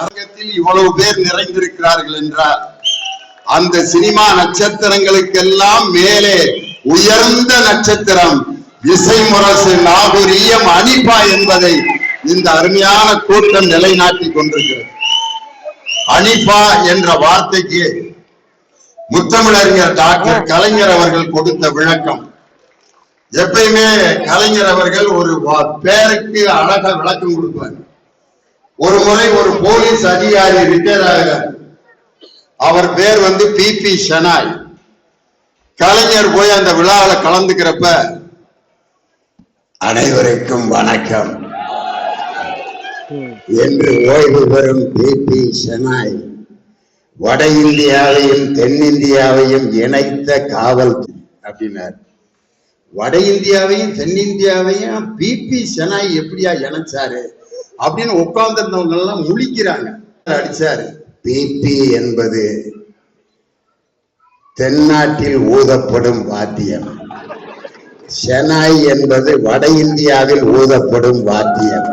அரங்கத்தில் இவ்வளவு பேர் நிறைந்திருக்கிறார்கள் என்றால் அந்த சினிமா நட்சத்திரங்களுக்கெல்லாம் மேலே உயர்ந்த நட்சத்திரம் இசைமுரசு நாகூரியம் அனிபா என்பதை இந்த அருமையான கூட்டம் நிலைநாட்டி கொண்டிருக்கிறது. அனிபா என்ற வார்த்தைக்கு முத்தமிழறிஞர் டாக்டர் கலைஞர் அவர்கள் கொடுத்த விளக்கம். எப்பயுமே கலைஞர் அவர்கள் ஒரு பேருக்கு அழக விளக்கம் கொடுப்பார். ஒரு முறை ஒரு போலீஸ் அதிகாரி ரிட்டையர் ஆகிறார். அவர் பேர் பிபி ஷனாய். கலைஞர் போய் அந்த விழாவில் கலந்துக்கிறப்ப அனைவருக்கும் வணக்கம் என்று ஓய்வு பெறும் பிபி ஷனாய் வட இந்தியாவையும் தென்னிந்தியாவையும் இணைத்த காவல் அப்படின்னார். வட இந்தியாவையும் தென்னிந்தியாவையும் பிபி ஷனாய் எப்படியா இணைச்சாரு அப்படின்னு உட்கார்ந்திருந்தவங்க எல்லாம் முழிக்கிறாங்க. அடிச்சாரு. பிபி என்பது தென்னாட்டில் ஊதப்படும் வாத்தியம், ஷனாய் என்பது வட இந்தியாவில் ஊதப்படும் வாத்தியம்.